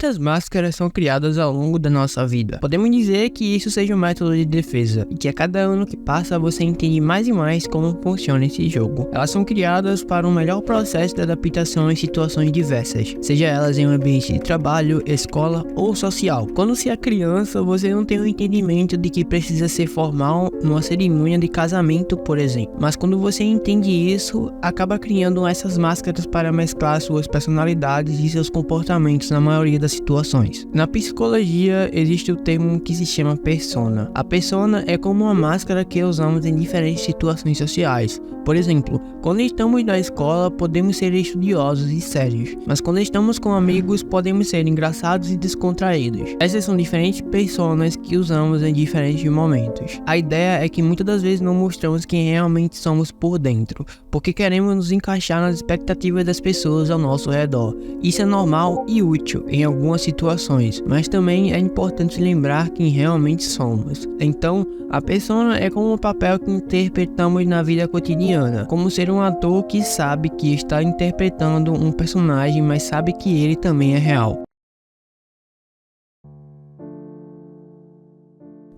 Muitas máscaras são criadas ao longo da nossa vida. Podemos dizer que isso seja um método de defesa e que a cada ano que passa você entende mais e mais como funciona esse jogo. Elas são criadas para um melhor processo de adaptação em situações diversas, seja elas em um ambiente de trabalho, escola ou social. Quando se é criança, você não tem o entendimento de que precisa ser formal numa cerimônia de casamento, por exemplo. Mas quando você entende isso, acaba criando essas máscaras para mesclar suas personalidades e seus comportamentos na maioria das situações. Na psicologia existe o termo que se chama persona. A persona é como uma máscara que usamos em diferentes situações sociais. Por exemplo, quando estamos na escola podemos ser estudiosos e sérios, mas quando estamos com amigos podemos ser engraçados e descontraídos. Essas são diferentes personas que usamos em diferentes momentos. A ideia é que muitas das vezes não mostramos quem realmente somos por dentro, porque queremos nos encaixar nas expectativas das pessoas ao nosso redor. Isso é normal e útil em algumas situações, mas também é importante lembrar quem realmente somos. Então, a persona é como um papel que interpretamos na vida cotidiana, como ser um ator que sabe que está interpretando um personagem, mas sabe que ele também é real.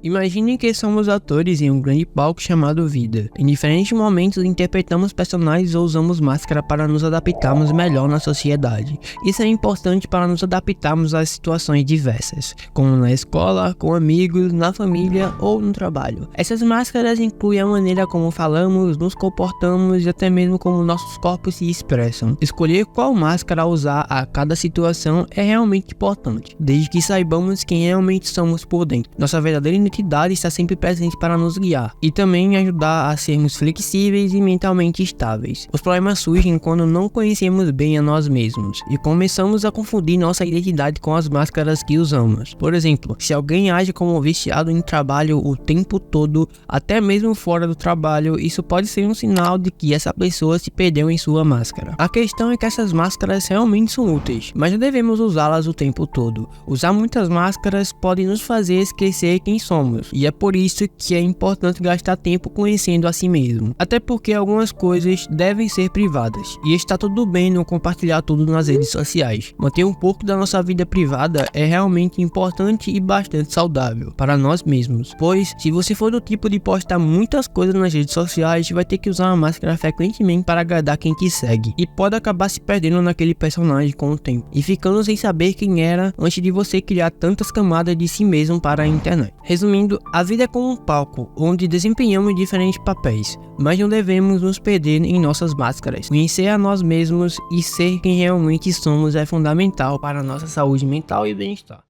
Imagine que somos atores em um grande palco chamado vida. Em diferentes momentos interpretamos personagens ou usamos máscara para nos adaptarmos melhor na sociedade. Isso é importante para nos adaptarmos às situações diversas, como na escola, com amigos, na família ou no trabalho. Essas máscaras incluem a maneira como falamos, nos comportamos e até mesmo como nossos corpos se expressam. Escolher qual máscara usar a cada situação é realmente importante, desde que saibamos quem realmente somos por dentro. Nossa verdadeira identidade está sempre presente para nos guiar e também ajudar a sermos flexíveis e mentalmente estáveis. Os problemas surgem quando não conhecemos bem a nós mesmos e começamos a confundir nossa identidade com as máscaras que usamos. Por exemplo, se alguém age como viciado em trabalho o tempo todo, até mesmo fora do trabalho, isso pode ser um sinal de que essa pessoa se perdeu em sua máscara. A questão é que essas máscaras realmente são úteis, mas não devemos usá-las o tempo todo. Usar muitas máscaras pode nos fazer esquecer quem somos. E é por isso que é importante gastar tempo conhecendo a si mesmo. Até porque algumas coisas devem ser privadas. E está tudo bem não compartilhar tudo nas redes sociais. Manter um pouco da nossa vida privada é realmente importante e bastante saudável para nós mesmos. Pois, se você for do tipo de postar muitas coisas nas redes sociais, vai ter que usar uma máscara frequentemente para agradar quem te segue. E pode acabar se perdendo naquele personagem com o tempo. E ficando sem saber quem era antes de você criar tantas camadas de si mesmo para a internet. Resumindo, a vida é como um palco, onde desempenhamos diferentes papéis, mas não devemos nos perder em nossas máscaras. Conhecer a nós mesmos e ser quem realmente somos é fundamental para a nossa saúde mental e bem-estar.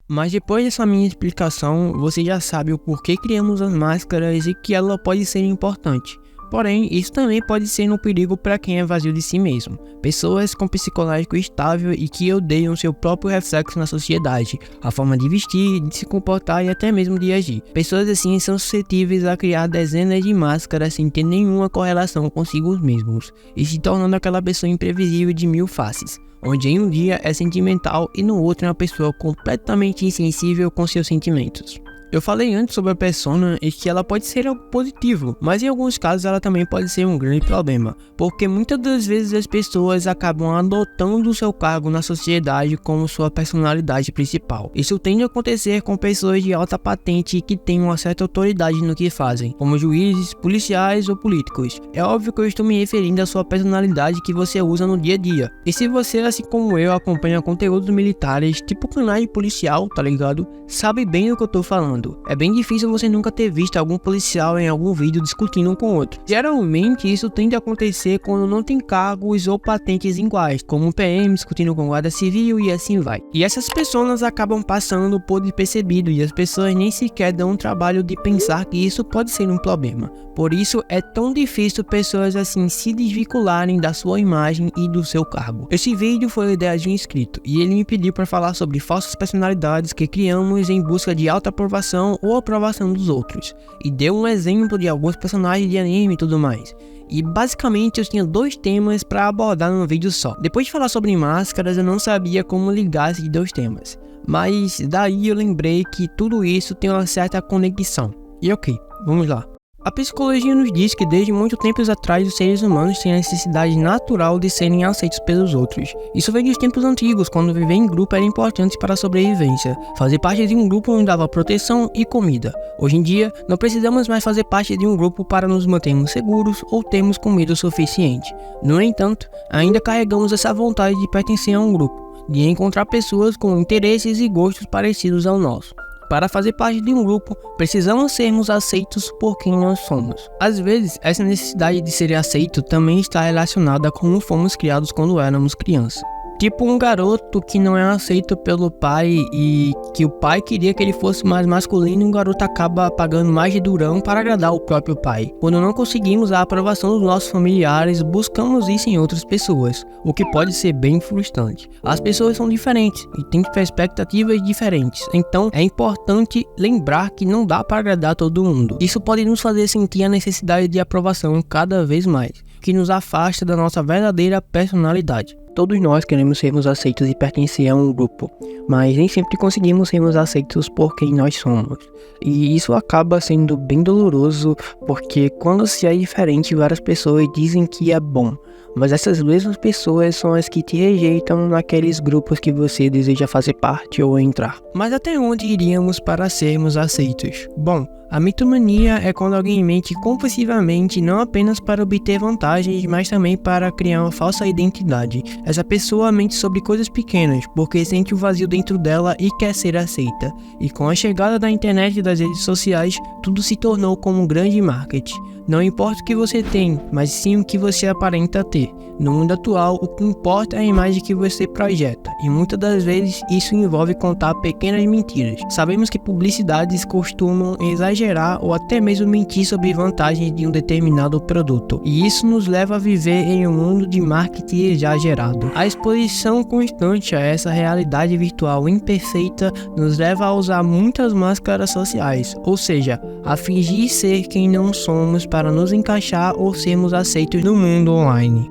Mas depois dessa minha explicação, você já sabe o porquê criamos as máscaras e que ela pode ser importante. Porém, isso também pode ser um perigo para quem é vazio de si mesmo. Pessoas com psicológico estável e que odeiam seu próprio reflexo na sociedade, a forma de vestir, de se comportar e até mesmo de agir. Pessoas assim são suscetíveis a criar dezenas de máscaras sem ter nenhuma correlação consigo mesmos, e se tornando aquela pessoa imprevisível de mil faces, onde em um dia é sentimental e no outro é uma pessoa completamente insensível com seus sentimentos. Eu falei antes sobre a persona e que ela pode ser algo positivo, mas em alguns casos ela também pode ser um grande problema, porque muitas das vezes as pessoas acabam adotando o seu cargo na sociedade como sua personalidade principal. Isso tende a acontecer com pessoas de alta patente que têm uma certa autoridade no que fazem, como juízes, policiais ou políticos. É óbvio que eu estou me referindo à sua personalidade que você usa no dia a dia. E se você, assim como eu, acompanha conteúdos militares, tipo canal policial, tá ligado? Sabe bem do que eu tô falando. É bem difícil você nunca ter visto algum policial em algum vídeo discutindo um com o outro. Geralmente isso tende a acontecer quando não tem cargos ou patentes iguais, como um PM discutindo com guarda civil e assim vai. E essas pessoas acabam passando por despercebido e as pessoas nem sequer dão o trabalho de pensar que isso pode ser um problema. Por isso é tão difícil pessoas assim se desvincularem da sua imagem e do seu cargo. Esse vídeo foi a ideia de um inscrito e ele me pediu para falar sobre falsas personalidades que criamos em busca de alta aprovação ou aprovação dos outros, e deu um exemplo de alguns personagens de anime e tudo mais. E basicamente eu tinha dois temas para abordar num vídeo só. Depois de falar sobre máscaras, eu não sabia como ligar esses dois temas, mas daí eu lembrei que tudo isso tem uma certa conexão. E ok, vamos lá. A psicologia nos diz que desde muito tempo atrás os seres humanos têm a necessidade natural de serem aceitos pelos outros. Isso vem dos tempos antigos, quando viver em grupo era importante para a sobrevivência. Fazer parte de um grupo nos dava proteção e comida. Hoje em dia, não precisamos mais fazer parte de um grupo para nos mantermos seguros ou termos comida o suficiente. No entanto, ainda carregamos essa vontade de pertencer a um grupo, de encontrar pessoas com interesses e gostos parecidos ao nosso. Para fazer parte de um grupo, precisamos sermos aceitos por quem nós somos. Às vezes, essa necessidade de ser aceito também está relacionada a como fomos criados quando éramos crianças. Tipo um garoto que não é aceito pelo pai e que o pai queria que ele fosse mais masculino, e o garoto acaba pagando mais de durão para agradar o próprio pai. Quando não conseguimos a aprovação dos nossos familiares, buscamos isso em outras pessoas, o que pode ser bem frustrante. As pessoas são diferentes e têm expectativas diferentes, então é importante lembrar que não dá para agradar todo mundo. Isso pode nos fazer sentir a necessidade de aprovação cada vez mais, que nos afasta da nossa verdadeira personalidade. Todos nós queremos sermos aceitos e pertencer a um grupo, mas nem sempre conseguimos sermos aceitos por quem nós somos. E isso acaba sendo bem doloroso, porque quando se é diferente, várias pessoas dizem que é bom, mas essas mesmas pessoas são as que te rejeitam naqueles grupos que você deseja fazer parte ou entrar. Mas até onde iríamos para sermos aceitos? Bom, a mitomania é quando alguém mente compulsivamente não apenas para obter vantagens, mas também para criar uma falsa identidade. Essa pessoa mente sobre coisas pequenas, porque sente o vazio dentro dela e quer ser aceita. E com a chegada da internet e das redes sociais, tudo se tornou como um grande marketing. Não importa o que você tem, mas sim o que você aparenta ter. No mundo atual, o que importa é a imagem que você projeta, e muitas das vezes isso envolve contar pequenas mentiras. Sabemos que publicidades costumam exagerar ou até mesmo mentir sobre vantagens de um determinado produto, e isso nos leva a viver em um mundo de marketing exagerado. A exposição constante a essa realidade virtual imperfeita nos leva a usar muitas máscaras sociais, ou seja, a fingir ser quem não somos para nos encaixar ou sermos aceitos no mundo online.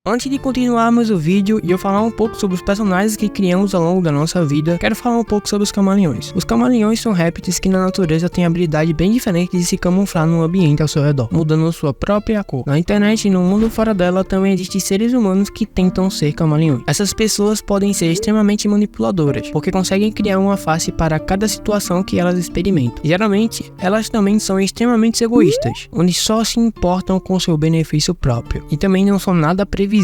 Antes de continuarmos o vídeo e eu falar um pouco sobre os personagens que criamos ao longo da nossa vida, quero falar um pouco sobre os camaleões. Os camaleões são répteis que na natureza têm habilidade bem diferente de se camuflar no ambiente ao seu redor, mudando sua própria cor. Na internet e no mundo fora dela também existem seres humanos que tentam ser camaleões. Essas pessoas podem ser extremamente manipuladoras, porque conseguem criar uma face para cada situação que elas experimentam. Geralmente, elas também são extremamente egoístas, onde só se importam com seu benefício próprio, e também não são nada previsíveis.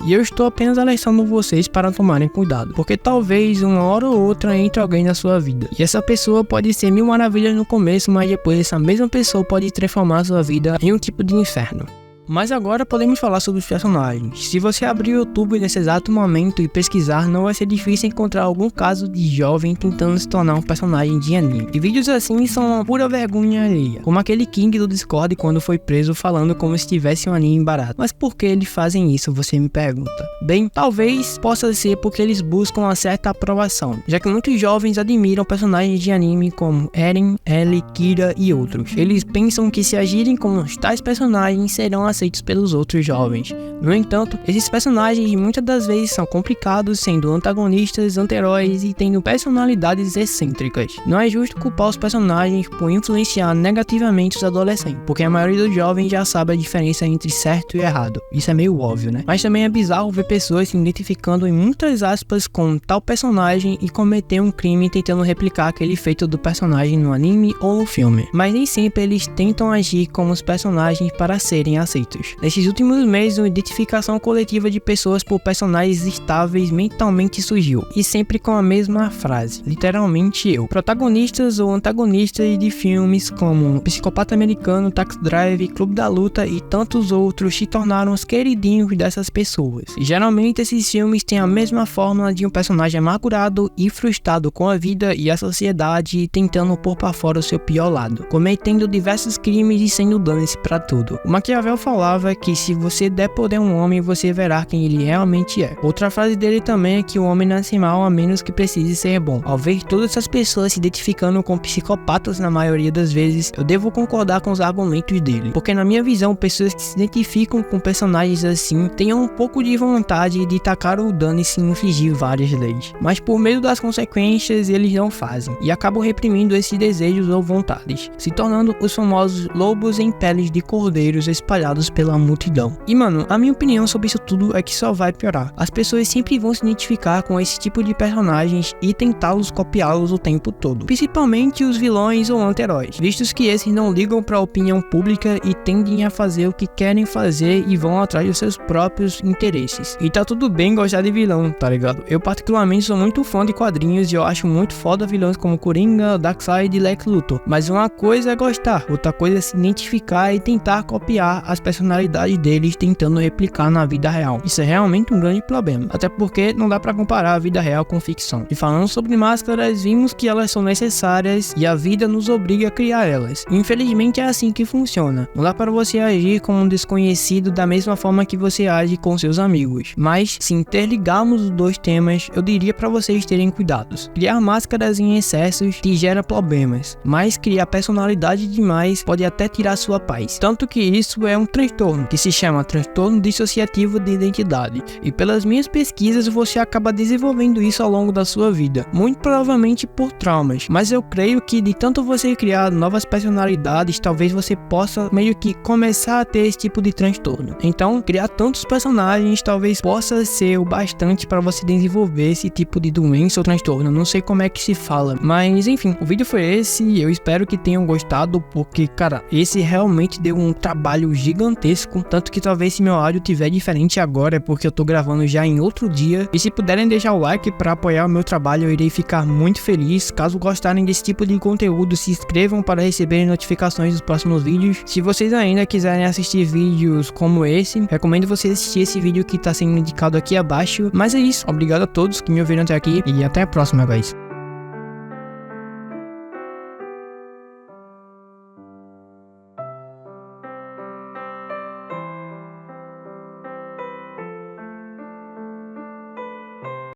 E eu estou apenas alertando vocês para tomarem cuidado, porque talvez uma hora ou outra entre alguém na sua vida, e essa pessoa pode ser mil maravilhas no começo, mas depois essa mesma pessoa pode transformar sua vida em um tipo de inferno. Mas agora podemos falar sobre os personagens. Se você abrir o YouTube nesse exato momento e pesquisar, não vai ser difícil encontrar algum caso de jovem tentando se tornar um personagem de anime. E vídeos assim são uma pura vergonha alheia, como aquele King do Discord quando foi preso falando como se tivesse um anime barato. Mas por que eles fazem isso, você me pergunta? Bem, talvez possa ser porque eles buscam uma certa aprovação, já que muitos jovens admiram personagens de anime como Eren, Ellie, Kira e outros. Eles pensam que se agirem como tais personagens serão aceitos pelos outros jovens. No entanto, esses personagens muitas das vezes são complicados, sendo antagonistas, anti-heróis e tendo personalidades excêntricas. Não é justo culpar os personagens por influenciar negativamente os adolescentes, porque a maioria dos jovens já sabe a diferença entre certo e errado. Isso é meio óbvio, né? Mas também é bizarro ver pessoas se identificando em muitas aspas com tal personagem e cometer um crime tentando replicar aquele feito do personagem no anime ou no filme. Mas nem sempre eles tentam agir como os personagens para serem aceitos. Nesses últimos meses, uma identificação coletiva de pessoas por personagens estáveis mentalmente surgiu, e sempre com a mesma frase, literalmente eu. Protagonistas ou antagonistas de filmes como Psicopata Americano, Taxi Drive, Clube da Luta e tantos outros se tornaram os queridinhos dessas pessoas. E geralmente esses filmes têm a mesma fórmula de um personagem amargurado e frustrado com a vida e a sociedade e tentando pôr para fora o seu pior lado, cometendo diversos crimes e sendo dane-se pra tudo. O Maquiavel falou falava que se você der poder a um homem, você verá quem ele realmente é. Outra frase dele também é que o homem nasce mal a menos que precise ser bom. Ao ver todas essas pessoas se identificando com psicopatas na maioria das vezes, eu devo concordar com os argumentos dele, porque na minha visão, pessoas que se identificam com personagens assim tenham um pouco de vontade de tacar o dano e se infligir várias leis, mas por medo das consequências eles não fazem e acabam reprimindo esses desejos ou vontades, se tornando os famosos lobos em peles de cordeiros espalhados pela multidão. E mano, a minha opinião sobre isso tudo é que só vai piorar. As pessoas sempre vão se identificar com esse tipo de personagens e tentá-los copiá-los o tempo todo, principalmente os vilões ou anti-heróis, vistos que esses não ligam para a opinião pública e tendem a fazer o que querem fazer e vão atrás dos seus próprios interesses. E tá tudo bem gostar de vilão, tá ligado? Eu particularmente sou muito fã de quadrinhos e eu acho muito foda vilões como Coringa, Darkseid e Lex Luthor, mas uma coisa é gostar, outra coisa é se identificar e tentar copiar as personalidades deles tentando replicar na vida real. Isso é realmente um grande problema, até porque não dá pra comparar a vida real com ficção. E falando sobre máscaras, vimos que elas são necessárias e a vida nos obriga a criar elas. Infelizmente é assim que funciona. Não dá para você agir como um desconhecido da mesma forma que você age com seus amigos. Mas se interligarmos os dois temas, eu diria para vocês terem cuidados. Criar máscaras em excessos te gera problemas, mas criar personalidade demais pode até tirar sua paz. Tanto que isso é um transtorno, que se chama transtorno dissociativo de identidade. E pelas minhas pesquisas, você acaba desenvolvendo isso ao longo da sua vida, muito provavelmente por traumas. Mas eu creio que de tanto você criar novas personalidades, talvez você possa meio que começar a ter esse tipo de transtorno. Então, criar tantos personagens talvez possa ser o bastante para você desenvolver esse tipo de doença ou transtorno. Não sei como é que se fala, mas enfim, o vídeo foi esse. Eu espero que tenham gostado, porque cara, esse realmente deu um trabalho gigantesco, tanto que talvez se meu áudio tiver diferente agora é porque eu tô gravando já em outro dia. E se puderem deixar o like para apoiar o meu trabalho, eu irei ficar muito feliz. Caso gostarem desse tipo de conteúdo, se inscrevam para receberem notificações dos próximos vídeos. Se vocês ainda quiserem assistir vídeos como esse, recomendo vocês assistir esse vídeo que tá sendo indicado aqui abaixo. Mas é isso, obrigado a todos que me ouviram até aqui e até a próxima, guys.